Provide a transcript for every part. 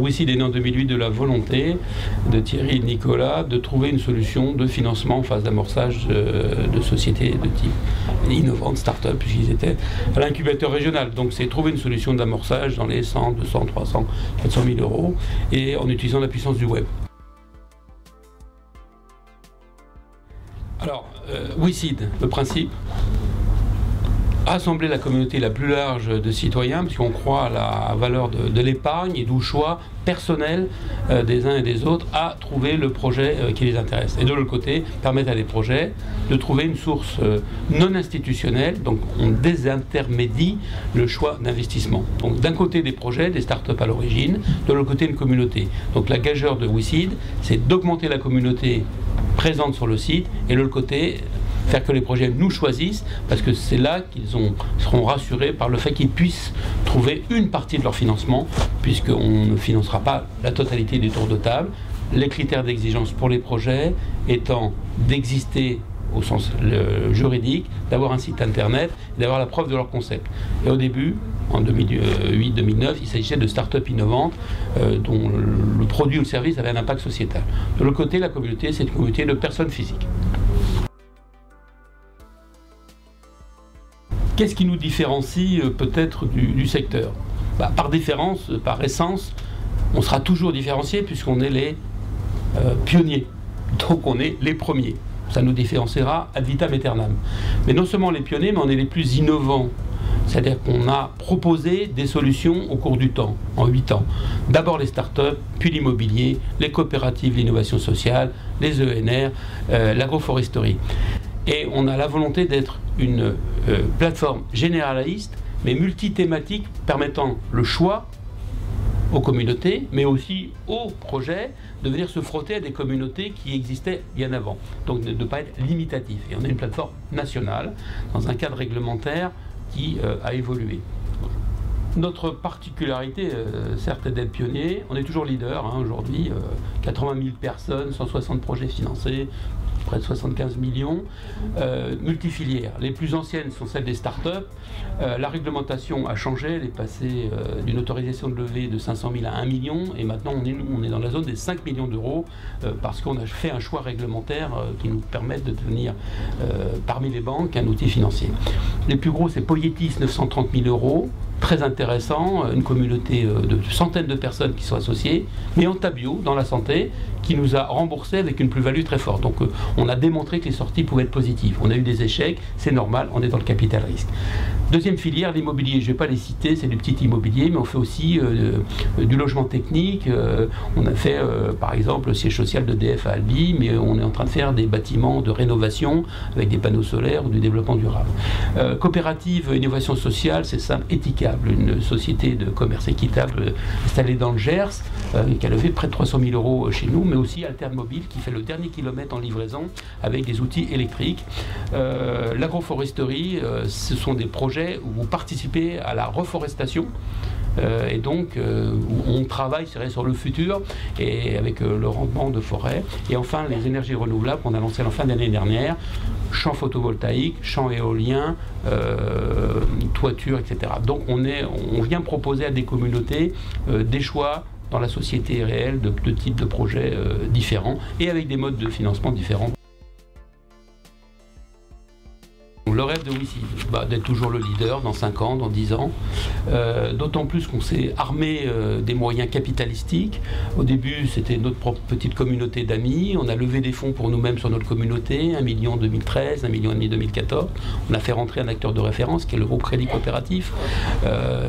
WICID est né en 2008 de la volonté de Thierry et de Nicolas de trouver une solution de financement en phase d'amorçage de sociétés de type innovantes, start-up, puisqu'ils étaient à l'incubateur régional. Donc c'est trouver une solution d'amorçage dans les 100, 200, 300, 400 000 euros et en utilisant la puissance du web. Alors, WICID, le principe, rassembler la communauté la plus large de citoyens, puisqu'on croit à la valeur de l'épargne et du choix personnel des uns et des autres à trouver le projet qui les intéresse. Et de l'autre côté, permettre à des projets de trouver une source non institutionnelle, donc on désintermédie le choix d'investissement. Donc d'un côté des projets, des startups à l'origine, de l'autre côté une communauté. Donc la gageure de WICID, c'est d'augmenter la communauté présente sur le site, et de l'autre côté, faire que les projets nous choisissent, parce que c'est là qu'ils seront rassurés par le fait qu'ils puissent trouver une partie de leur financement, puisqu'on ne financera pas la totalité des tours de table. Les critères d'exigence pour les projets étant d'exister au sens juridique, d'avoir un site internet, d'avoir la preuve de leur concept. Et au début, en 2008-2009, il s'agissait de start-up innovantes dont le produit ou le service avait un impact sociétal. De l'autre côté, la communauté, c'est une communauté de personnes physiques. Qu'est-ce qui nous différencie peut-être du secteur? Par différence, par essence, on sera toujours différencié puisqu'on est les pionniers. Donc on est les premiers. Ça nous différenciera ad vitam aeternam. Mais non seulement les pionniers, mais on est les plus innovants. C'est-à-dire qu'on a proposé des solutions au cours du temps, en 8 ans. D'abord les startups, puis l'immobilier, les coopératives, l'innovation sociale, les ENR, l'agroforesterie. Et on a la volonté d'être une plateforme généraliste, mais multithématique, permettant le choix aux communautés, mais aussi aux projets, de venir se frotter à des communautés qui existaient bien avant. Donc de ne pas être limitatif. Et on est une plateforme nationale, dans un cadre réglementaire qui a évolué. Notre particularité, certes, est d'être pionnier. On est toujours leader, hein, aujourd'hui. 80 000 personnes, 160 projets financés, près de 75 millions, multifilières. Les plus anciennes sont celles des startups. La réglementation a changé, elle est passée d'une autorisation de levée de 500 000 à 1 million, et maintenant on est dans la zone des 5 millions d'euros parce qu'on a fait un choix réglementaire qui nous permet de devenir parmi les banques un outil financier. Les plus gros, c'est Poietis, 930 000 euros. Très intéressant, une communauté de centaines de personnes qui sont associées, mais en Tabio, dans la santé, qui nous a remboursé avec une plus-value très forte. Donc on a démontré que les sorties pouvaient être positives. On a eu des échecs, c'est normal, on est dans le capital risque. Deuxième filière, l'immobilier. Je ne vais pas les citer, c'est du petit immobilier, mais on fait aussi du logement technique. On a fait, par exemple, le siège social d'EDF à Albi, mais on est en train de faire des bâtiments de rénovation avec des panneaux solaires ou du développement durable. Coopérative innovation sociale, c'est simple, Etikable, une société de commerce équitable installée dans le Gers, qui a levé près de 300 000 euros chez nous, mais aussi Altermobile, qui fait le dernier kilomètre en livraison avec des outils électriques. L'agroforesterie, ce sont des projets où vous participez à la reforestation et donc où on travaille sur le futur et avec le rendement de forêt. Et enfin les énergies renouvelables qu'on a lancées en fin d'année dernière, champs photovoltaïques, champs éoliens, toitures, etc. Donc on vient proposer à des communautés des choix dans la société réelle de types de projets différents et avec des modes de financement différents. Le rêve de WICID, d'être toujours le leader dans 5 ans, dans 10 ans, d'autant plus qu'on s'est armé des moyens capitalistiques. Au début, c'était notre propre petite communauté d'amis. On a levé des fonds pour nous-mêmes sur notre communauté, 1 million en 2013, 1,5 million en 2014. On a fait rentrer un acteur de référence qui est le groupe Crédit Coopératif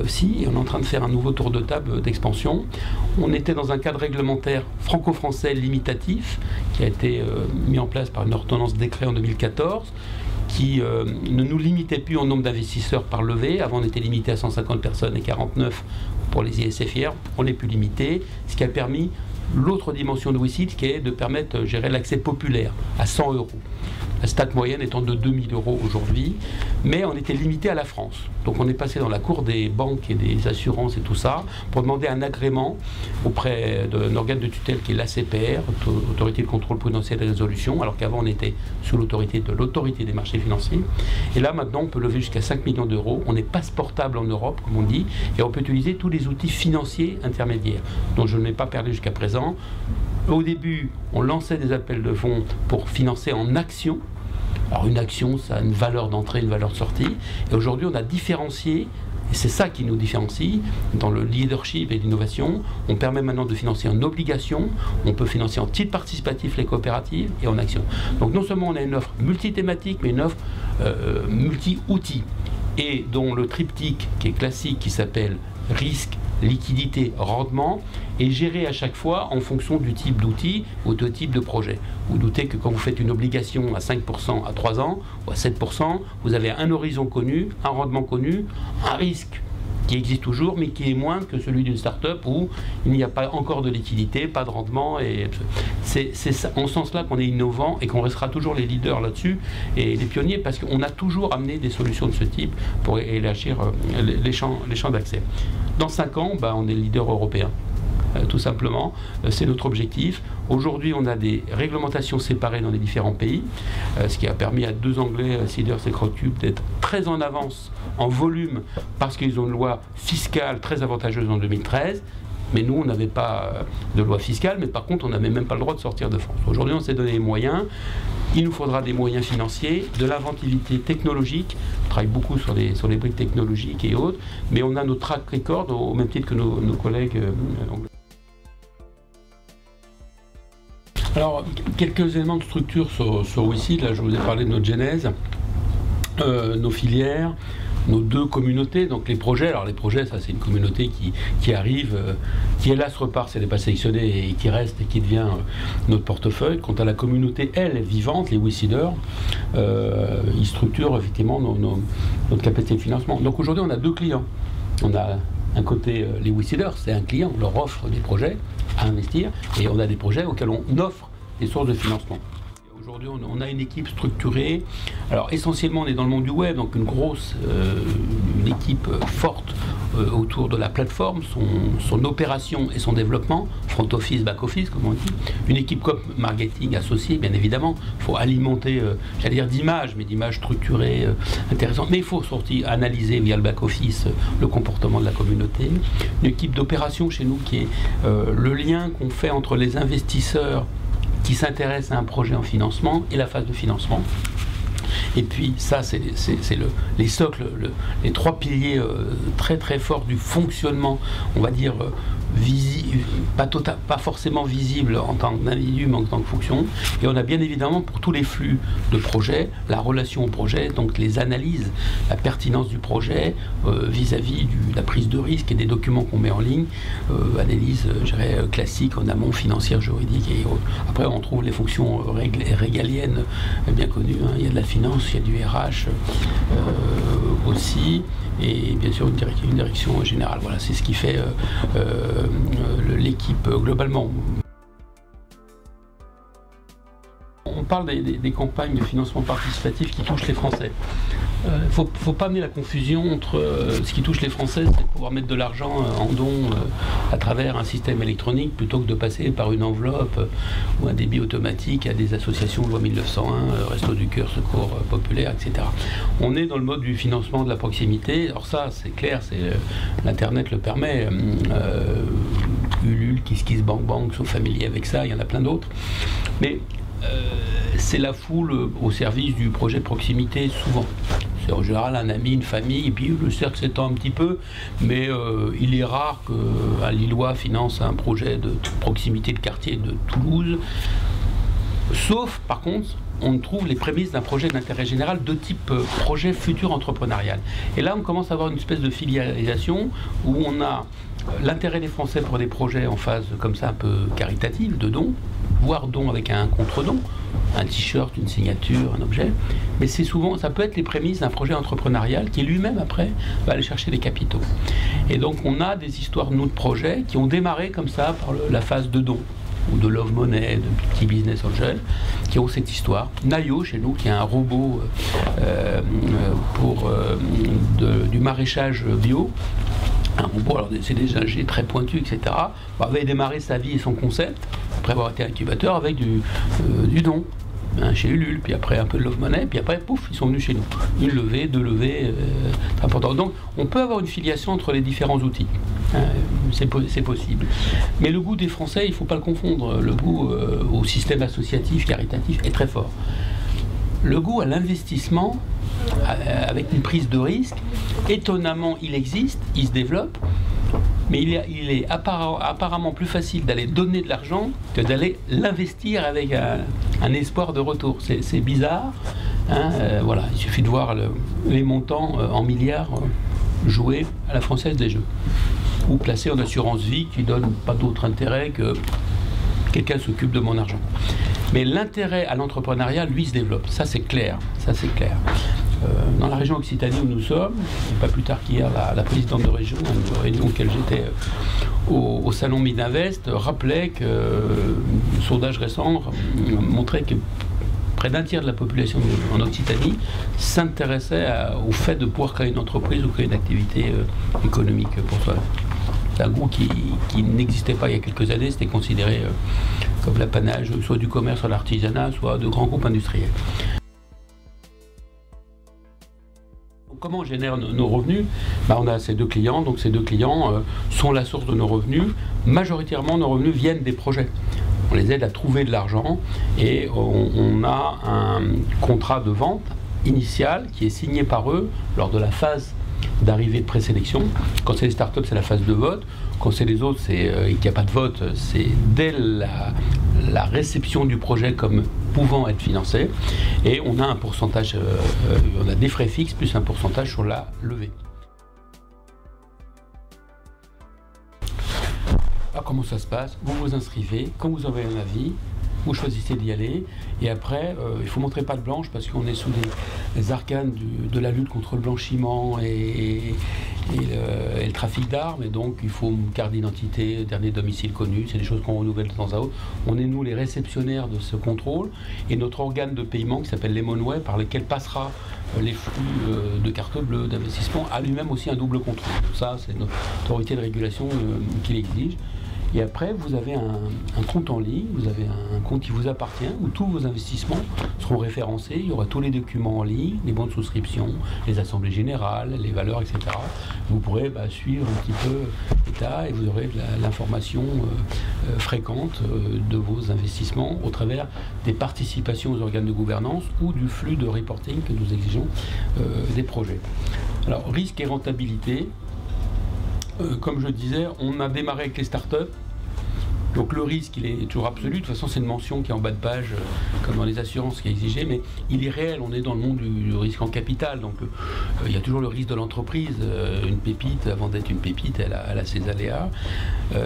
aussi. Et on est en train de faire un nouveau tour de table d'expansion. On était dans un cadre réglementaire franco-français limitatif qui a été mis en place par une ordonnance décret en 2014. Qui ne nous limitait plus en nombre d'investisseurs par levée. Avant, on était limité à 150 personnes et 49 pour les ISFIR. On n'est plus limité, ce qui a permis l'autre dimension de WICID, qui est de permettre de gérer l'accès populaire à 100 euros. la stat moyenne étant de 2 000 € aujourd'hui, mais on était limité à la France. Donc on est passé dans la cour des banques et des assurances et tout ça pour demander un agrément auprès d'un organe de tutelle qui est l'ACPR, Autorité de contrôle prudentiel et de résolution, alors qu'avant on était sous l'autorité de l'autorité des marchés financiers. Et là maintenant on peut lever jusqu'à 5 millions d'euros, on est passeportable en Europe comme on dit, et on peut utiliser tous les outils financiers intermédiaires dont je n'ai pas parlé jusqu'à présent. Au début, on lançait des appels de fonds pour financer en actions. Alors une action, ça a une valeur d'entrée, une valeur de sortie. Et aujourd'hui, on a différencié, et c'est ça qui nous différencie, dans le leadership et l'innovation. On permet maintenant de financer en obligation, on peut financer en titre participatif les coopératives et en actions. Donc non seulement on a une offre multithématique, mais une offre multi-outils. Et dont le triptyque qui est classique, qui s'appelle risque, liquidité, rendement, est géré à chaque fois en fonction du type d'outil ou de type de projet. Vous doutez que quand vous faites une obligation à 5% à 3 ans ou à 7%, vous avez un horizon connu, un rendement connu, un risque qui existe toujours, mais qui est moins que celui d'une start-up où il n'y a pas encore de liquidité, pas de rendement. Et c'est en ce sens-là qu'on est innovant et qu'on restera toujours les leaders là-dessus et les pionniers, parce qu'on a toujours amené des solutions de ce type pour élargir les champs d'accès. Dans 5 ans, on est le leader européen. Tout simplement, c'est notre objectif. Aujourd'hui, on a des réglementations séparées dans les différents pays, ce qui a permis à 2 Anglais, Seeders et Crocube, d'être très en avance en volume parce qu'ils ont une loi fiscale très avantageuse en 2013. Mais nous, on n'avait pas de loi fiscale, mais par contre, on n'avait même pas le droit de sortir de France. Aujourd'hui, on s'est donné les moyens. Il nous faudra des moyens financiers, de l'inventivité technologique. On travaille beaucoup sur les briques technologiques et autres, mais on a notre track record au même titre que nos collègues anglais. Alors, quelques éléments de structure sur WeSeed. Là, je vous ai parlé de notre genèse, nos filières, nos 2 communautés, donc les projets. Alors les projets, ça c'est une communauté qui arrive, qui hélas repart si elle n'est pas sélectionnée et qui reste et qui devient notre portefeuille. Quant à la communauté, elle est vivante, les WeSeeders, ils structurent effectivement notre capacité de financement. Donc aujourd'hui, on a 2 clients. On a un côté, les WeSeeders, c'est un client, on leur offre des projets à investir et on a des projets auxquels on offre des sources de financement. Aujourd'hui, on a une équipe structurée. Alors, essentiellement, on est dans le monde du web, donc une équipe forte autour de la plateforme, son opération et son développement, front office, back office, comme on dit. Une équipe comme marketing associée, bien évidemment. Il faut alimenter, j'allais dire d'images, mais d'images structurées, intéressantes. Mais il faut surtout analyser via le back office le comportement de la communauté. Une équipe d'opération chez nous qui est le lien qu'on fait entre les investisseurs qui s'intéressent à un projet en financement et la phase de financement. Et puis ça, c'est les socles, les 3 piliers très très forts du fonctionnement, on va dire, pas forcément visible en tant qu'individu, mais en tant que fonction. Et on a bien évidemment pour tous les flux de projets, la relation au projet, donc les analyses, la pertinence du projet vis-à-vis de la prise de risque et des documents qu'on met en ligne, analyse, je dirais, classique en amont, financière, juridique et autres. Après, on trouve les fonctions régaliennes bien connues, hein. Il y a de la finance, il y a du RH aussi, et bien sûr une direction générale. Voilà, c'est ce qui fait l'équipe globalement. On parle des campagnes de financement participatif qui touchent les Français. Il ne faut pas amener la confusion entre ce qui touche les Français, c'est pouvoir mettre de l'argent en don à travers un système électronique plutôt que de passer par une enveloppe ou un débit automatique à des associations loi 1901, Resto du Cœur, Secours Populaire, etc. On est dans le mode du financement de la proximité. Alors ça, c'est clair, l'Internet le permet. Ulule, KissKissBankBank sont familiers avec ça, il y en a plein d'autres. Mais c'est la foule au service du projet de proximité souvent. C'est en général un ami, une famille, et puis le cercle s'étend un petit peu, mais il est rare qu'un Lillois finance un projet de proximité de quartier de Toulouse. Sauf, par contre, on trouve les prémices d'un projet d'intérêt général de type projet futur entrepreneurial. Et là, on commence à avoir une espèce de filialisation où on a l'intérêt des Français pour des projets en phase comme ça un peu caritative, de dons, voire dons avec un contre-don, un t-shirt, une signature, un objet. Mais c'est souvent, ça peut être les prémices d'un projet entrepreneurial qui lui-même après va aller chercher des capitaux. Et donc on a des histoires, nous, de projets qui ont démarré comme ça par la phase de dons. ou de Love Money, de Petit Business Angel, qui ont cette histoire. Nayo, chez nous, qui est un robot du maraîchage bio. Un robot, alors c'est des ingés très pointus, etc. Avait démarré sa vie et son concept, après avoir été incubateur, avec du don. Chez Ulule, puis après un peu de Love Money, puis après, pouf, ils sont venus chez nous. Une levée, deux levées, très important. Donc, on peut avoir une filiation entre les différents outils. C'est possible. Mais le goût des Français, il ne faut pas le confondre. Le goût au système associatif, caritatif, est très fort. Le goût à l'investissement, avec une prise de risque, étonnamment, il existe, il se développe, mais il est apparemment plus facile d'aller donner de l'argent que d'aller l'investir avec un espoir de retour. C'est bizarre. Voilà, il suffit de voir les montants en milliards joués à la Française des Jeux, ou placés en assurance vie qui ne donne pas d'autre intérêt que quelqu'un s'occupe de mon argent. Mais l'intérêt à l'entrepreneuriat, lui, se développe. Ça, c'est clair. Ça, c'est clair. Dans la région Occitanie où nous sommes, pas plus tard qu'hier, la présidente de région, à une réunion auquel j'étais au salon Midinvest, rappelait que un sondage récent montrait que près d'un tiers de la population en Occitanie s'intéressait au fait de pouvoir créer une entreprise ou créer une activité économique pour soi. C'est un goût qui n'existait pas il y a quelques années, c'était considéré comme l'apanage soit du commerce, soit de l'artisanat, soit de grands groupes industriels. Comment on génère nos revenus? On a ces deux clients, donc ces deux clients sont la source de nos revenus. Majoritairement, nos revenus viennent des projets. On les aide à trouver de l'argent et on a un contrat de vente initial qui est signé par eux lors de la phase d'arrivée de présélection. Quand c'est les startups, c'est la phase de vote. Quand c'est les autres, et qu'il n'y a pas de vote, c'est dès la réception du projet comme pouvant être financé. Et on a un pourcentage, on a des frais fixes plus un pourcentage sur la levée. Alors, comment ça se passe? Vous vous inscrivez, quand vous avez un avis, vous choisissez d'y aller, et après, il faut montrer patte blanche parce qu'on est sous les arcanes de la lutte contre le blanchiment et le trafic d'armes, et donc il faut une carte d'identité, dernier domicile connu, c'est des choses qu'on renouvelle de temps à autre. On est nous les réceptionnaires de ce contrôle, et notre organe de paiement qui s'appelle Lemonway, par lequel passera les flux de carte bleue, d'investissement, a lui-même aussi un double contrôle. Ça, c'est notre autorité de régulation qui l'exige. Et après, vous avez un compte en ligne, vous avez un compte qui vous appartient, où tous vos investissements seront référencés. Il y aura tous les documents en ligne, les bons de souscription, les assemblées générales, les valeurs, etc. Vous pourrez suivre un petit peu l'état et vous aurez de l'information fréquente de vos investissements au travers des participations aux organes de gouvernance ou du flux de reporting que nous exigeons des projets. Alors, risque et rentabilité. Comme je disais, on a démarré avec les startups. Donc le risque, il est toujours absolu. De toute façon, c'est une mention qui est en bas de page, comme dans les assurances, qui est exigée. Mais il est réel. On est dans le monde du risque en capital. Donc il y a toujours le risque de l'entreprise. Une pépite, avant d'être une pépite, elle a ses aléas.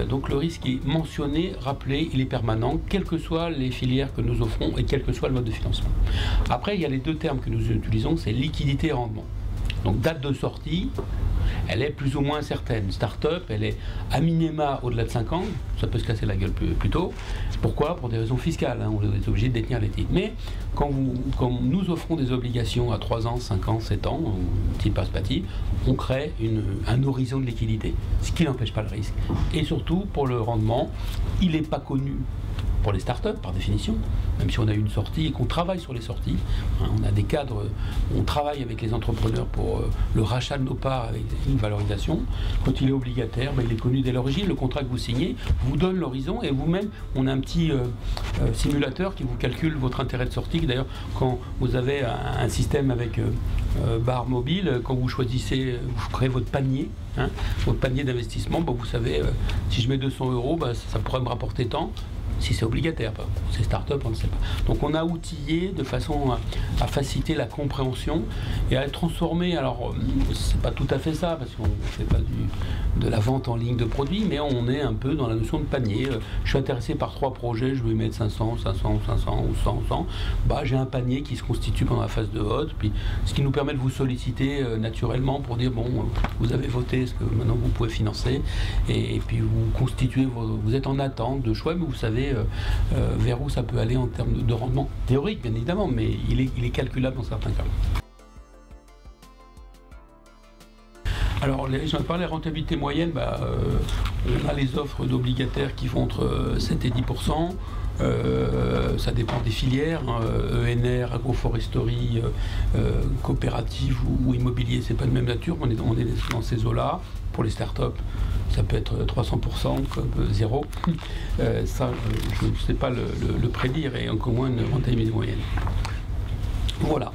Donc le risque est mentionné, rappelé, il est permanent, quelles que soient les filières que nous offrons et quel que soit le mode de financement. Après, il y a les deux termes que nous utilisons, c'est liquidité et rendement. Donc date de sortie, elle est plus ou moins certaine. Start-up, elle est à minima au-delà de 5 ans, ça peut se casser la gueule plus tôt. Pourquoi? Pour des raisons fiscales, on est obligé de détenir les titres. Mais quand nous offrons des obligations à 3 ans, 5 ans, 7 ans, type passe-paty, on crée un horizon de liquidité, ce qui n'empêche pas le risque. Et surtout, pour le rendement, il n'est pas connu pour les startups, par définition, même si on a eu une sortie et qu'on travaille sur les sorties. On a des cadres, on travaille avec les entrepreneurs pour le rachat de nos parts avec une valorisation. Quand il est obligataire, il est connu dès l'origine. Le contrat que vous signez vous donne l'horizon et vous-même, on a un petit simulateur qui vous calcule votre intérêt de sortie. D'ailleurs, quand vous avez un système avec barre mobile, quand vous choisissez, vous créez votre panier d'investissement, vous savez, si je mets 200 €, ça pourrait me rapporter tant. Si c'est obligataire, c'est start-up, on ne sait pas. Donc on a outillé de façon à faciliter la compréhension et à transformer. Alors c'est pas tout à fait ça parce qu'on ne fait pas de la vente en ligne de produits, mais on est un peu dans la notion de panier. Je suis intéressé par 3 projets, je vais mettre 500, 500, 500 ou 100, 100. J'ai un panier qui se constitue pendant la phase de vote, puis ce qui nous permet de vous solliciter naturellement pour dire vous avez voté, est-ce que maintenant vous pouvez financer, et puis vous constituez, vous êtes en attente de choix, mais vous savez vers où ça peut aller en termes de rendement théorique, bien évidemment, mais il est calculable dans certains cas. Alors, j'en ai parlé, la rentabilité moyenne, on a les offres d'obligataires qui vont entre 7 et 10%. Ça dépend des filières, ENR, agroforesterie, coopérative ou immobilier, c'est pas de même nature, on est dans ces eaux-là. Pour les startups, ça peut être 300% comme zéro. Ça, je ne sais pas le prédire, et encore moins une rentabilité moyenne. Voilà.